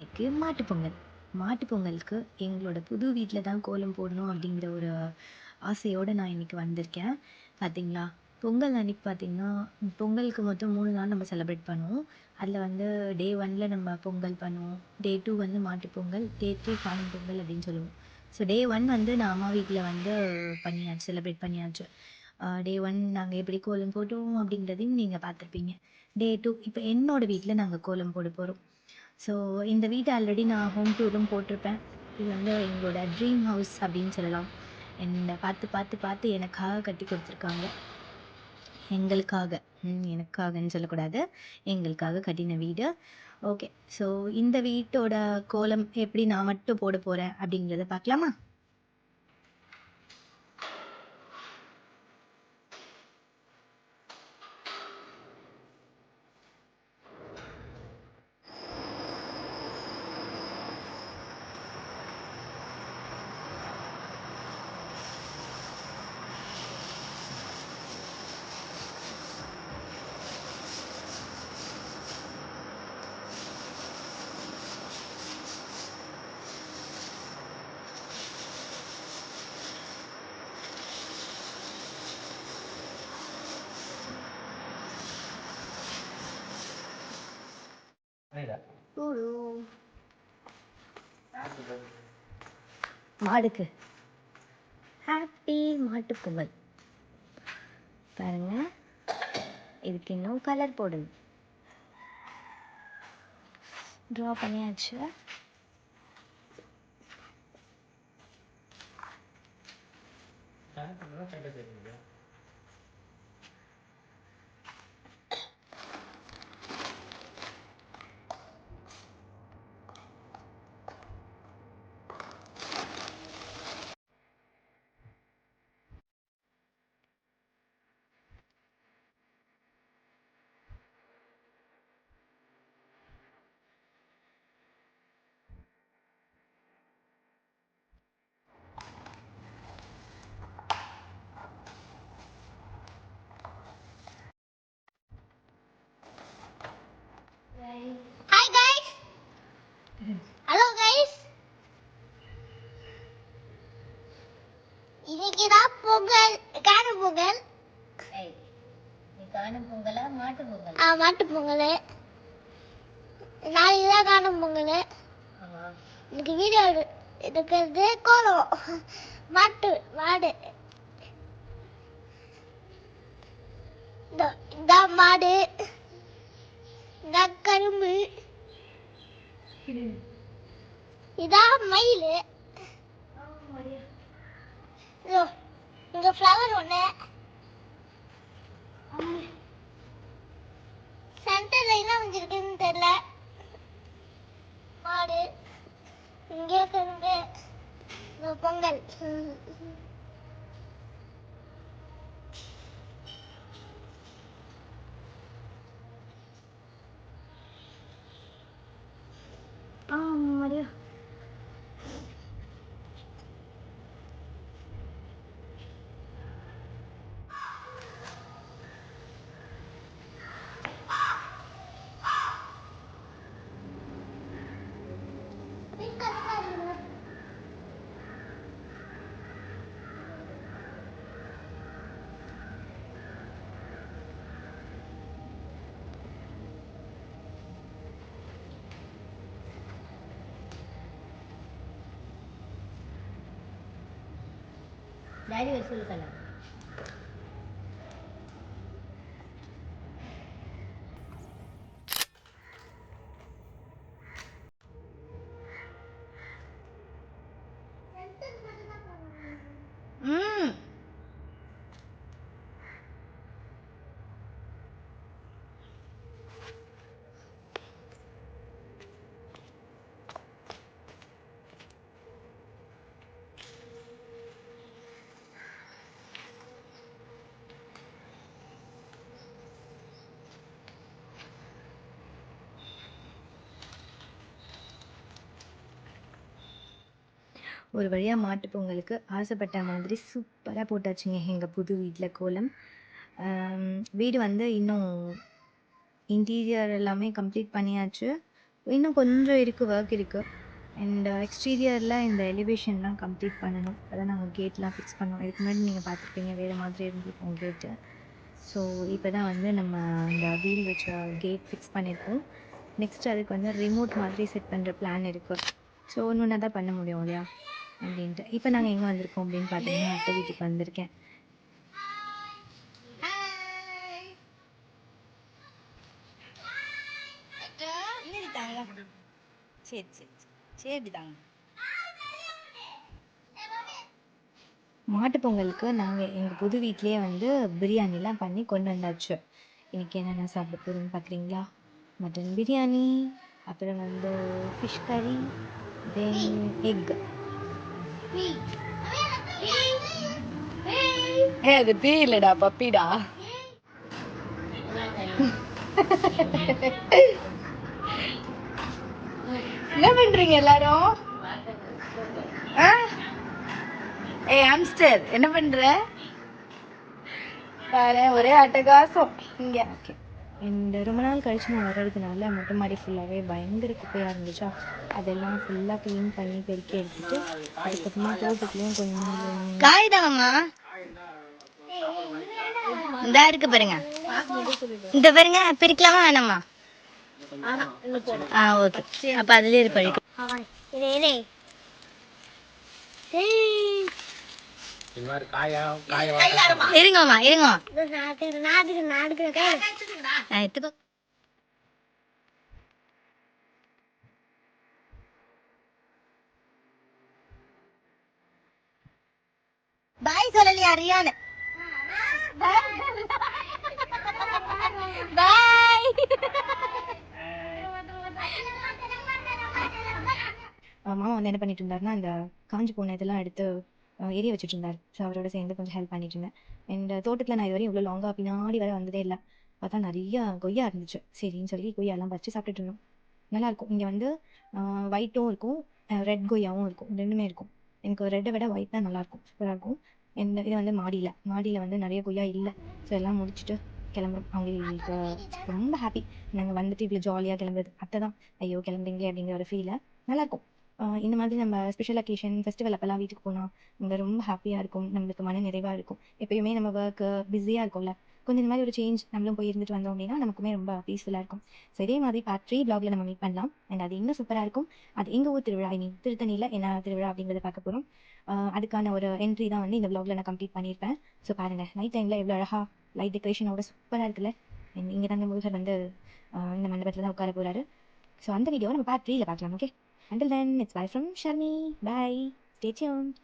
இன்னைக்கு மாட்டுப்பொங்கல். மாட்டுப்பொங்கலுக்கு எங்களோட புது வீட்ல தான் கோலம் போடணும் அப்படிங்கிற ஒரு ஆசையோட நான் இன்னைக்கு வந்திருக்கேன். பார்த்தீங்களா, பொங்கல் அன்னைக்கு பார்த்தீங்கன்னா, பொங்கலுக்கு மொத்தம் 3 நாள் நம்ம செலிப்ரேட் பண்ணுவோம். அதில வந்து டே 1ல நம்ம பொங்கல் பண்ணுவோம். டே 2 வந்து மாட்டுப்பொங்கல், டே 3 காணும் பொங்கல் அப்படின்னு சொல்லுவோம். ஸோ டே 1 வந்து நான் அம்மா வீட்ல வந்து பண்ணியாச்சு, செலிப்ரேட் பண்ணியாச்சு. டே 1 நாங்க எப்படி கோலம் போட்டோம் அப்படிங்கிறதையும் நீங்க பார்த்துருப்பீங்க. டே 2 இப்போ என்னோட வீட்ல நாங்க கோலம் போட போறோம். ஸோ இந்த வீட்டை ஆல்ரெடி நான் ஹோம் டூரும் போட்டிருப்பேன். இது வந்து எங்களோட ட்ரீம் ஹவுஸ் அப்படின்னு சொல்லலாம். என்னை பார்த்து பார்த்து பார்த்து எனக்காக கட்டி கொடுத்துருக்காங்க. எங்களுக்காக, எனக்காகன்னு சொல்லக்கூடாது. எங்களுக்காக கட்டின வீடு. ஓகே. ஸோ இந்த வீட்டோட கோலம் எப்படி நான் மட்டும் போட போகிறேன் அப்படிங்கிறத பார்க்கலாமா? மாடுக்கு ஹாப்பி மாட்டுப்பொங்கல். பாருங்க, இதுக்கு இன்னும் கலர் போடணும். ட்ரா பண்ணியாச்சு. Hi guys. Hello guys. இன்னைக்கு தான் பொங்கல், காணும் பொங்கல். நீ காணும் பொங்கலா மாட்டு பொங்கல்? மாட்டு பொங்கல். நாளைக்கு தான் காணும் பொங்கல். இன்னைக்கு வீடியோ எடுக்கிறது கோலம். மாடு. இந்த மாடு, இந்த கரும்பு, இதான் மயில். இங்க ஃப்ளவர் ஒண்ணு. சென்டர்ல என்ன வந்திருக்குன்னு தெரியல. மாடு, இங்கே கரும்பு, பொங்கல். மரியா, டாடி வர சொல்லு கலர். ஒரு வழியாக மாட்டுப் பொங்கலுக்கு ஆசைப்பட்ட மாதிரி சூப்பராக போட்டாச்சுங்க எங்கள் புது வீட்டில் கோலம். வீடு வந்து இன்னும் இன்டீரியர் எல்லாமே கம்ப்ளீட் பண்ணியாச்சு. இன்னும் கொஞ்சம் இருக்குது, ஒர்க் இருக்குது. அண்ட் எக்ஸ்டீரியரில் இந்த எலிவேஷன்லாம் கம்ப்ளீட் பண்ணணும். அதான் நாங்கள் கேட்லாம் ஃபிக்ஸ் பண்ணோம். இதுக்கு முன்னாடி நீங்கள் பார்த்துருப்பீங்க, வேறு மாதிரி இருந்திருக்கும் கேட்டு. ஸோ இப்போ தான் வந்து நம்ம இந்த வீல் வச்ச கேட் ஃபிக்ஸ் பண்ணியிருக்கோம். நெக்ஸ்ட் அதுக்கு வந்து ரிமோட் மாதிரி செட் பண்ணுற பிளான் இருக்குது. ஸோ ஒன்று ஒன்றா தான் பண்ண முடியும் இல்லையா அப்படின்ட்டு. இப்போ நாங்கள் எங்கே வந்திருக்கோம் அப்படின்னு பார்த்தீங்கன்னா, அத்தை வீட்டுக்கு வந்திருக்கேன். சரி சரி சரி தாங்க. மாட்டுப் பொங்கலுக்கு நாங்கள் எங்கள் புது வீட்லேயே வந்து பிரியாணிலாம் பண்ணி கொண்டு வந்தாச்சு. இன்றைக்கி என்னென்ன சாப்பிட போகிறோம்னு பார்க்குறீங்களா? மட்டன் பிரியாணி, அப்புறம் வந்து ஃபிஷ் கறி, தென் எக். அது டீ இல்லடா, பப்பிடா. என்ன பண்றீங்க எல்லாரும்? ஏய் ஹாம்ஸ்டர், என்ன பண்ற? பாரு ஒரே அட்டகாசம் இங்க. ஓகே. இந்த ரொம்ப நாள் கழிச்சு நான் வர்றதுனால மொட்டை மாடி ஃபுல்லாகவே பயங்கர குப்பையாக இருந்துச்சா, அதெல்லாம் ஃபுல்லாக க்ளீன் பண்ணி பெருக்கி எடுத்துட்டு அதுக்கப்புறமா தோட்டத்துலேயும் கொஞ்சம் காய் தாங்கம்மா. இந்த இருக்கு பாருங்க, இந்த பாருங்க. பிரிக்கலாமா வேணாமா? ஓகே. அப்ப அதுலயே இருப்பழி. இருங்கம்மா இருங்க. எடுத்துக்கோ. பாய் சொல்லலையா ரியான்? பாய். மாமா வந்து என்ன பண்ணிட்டு இருந்தாருன்னா, இந்த காஞ்சி போன இதெல்லாம் எடுத்து எரிய வச்சுட்டு இருந்தார். ஸோ அவரோட சேர்ந்து கொஞ்சம் ஹெல்ப் பண்ணிட்டு இருந்தேன். அண்ட் தோட்டத்தில் நான் இதுவரையும் இவ்வளோ லாங்காக பின்னாடி வர வந்ததே இல்லை. பார்த்தா நிறைய கொய்யா இருந்துச்சு. சரின்னு சொல்லி கொய்யாலாம் பறித்து சாப்பிட்டுட்டு இருந்தோம். நல்லாயிருக்கும். இங்கே வந்து ஒயிட்டும் இருக்கும், ரெட் கொய்யாவும் இருக்கும், ரெண்டுமே இருக்கும். எனக்கு ரெட்டை விட ஒயிட் தான் நல்லாயிருக்கும், சூப்பராக இருக்கும். அண்ட் இது வந்து மாடியில் வந்து நிறைய கொய்யா இல்லை. ஸோ எல்லாம் முடிச்சுட்டு கிளம்புறோம். அவங்களுக்கு ரொம்ப ஹாப்பி நாங்கள் வந்துட்டு இவ்வளோ ஜாலியாக கிளம்புறது. அத்தை தான் ஐயோ கிளம்புறீங்களே அப்படிங்கிற ஒரு ஃபீலை. நல்லாயிருக்கும். இந்த மாதிரி நம்ம ஸ்பெஷல் அக்கேஷன் ஃபெஸ்டிவல் அப்போல்லாம் வீட்டுக்கு போனால் நம்ம ரொம்ப ஹாப்பியாக இருக்கும், நம்மளுக்கு மன நிறைவாக இருக்கும். எப்பயுமே நம்ம ஒர்க்கு பிஸியாக இருக்கும்ல, கொஞ்சம் இந்த மாதிரி ஒரு சேஞ்ச் நம்மளும் போய் இருந்துட்டு வந்தோம் அப்படின்னா நமக்குமே ரொம்ப பீஸ்ஃபுல்லாக இருக்கும். ஸோ இதே மாதிரி பார்ட் 3 vlogல நம்ம மீட் பண்ணலாம். அண்ட் அது இன்னும் சூப்பராக இருக்கும். அது எங்கள் ஊர் திருவிழா, ஐ மீன் திருத்தணியில் என்ன திருவிழா அப்படிங்கிறத பார்க்க போகிறோம். அதுக்கான ஒரு என்ட்ரி தான் வந்து இந்த vlogல நான் கம்ப்ளீட் பண்ணியிருப்பேன். ஸோ பாருங்கள், நைட் டைமில் எவ்வளோ அழகாக லைட் டெக்கரேஷனோட சூப்பராக இருக்குல்ல. இங்கே தான் முருகர் வந்து இந்த மண்டபத்தில் தான் உட்கார போகிறாரு. ஸோ அந்த வீடியோவை நம்ம பார்ட் 3ல பார்க்கலாம். Okay, until then it's bye from Sharmi. Bye, stay tuned.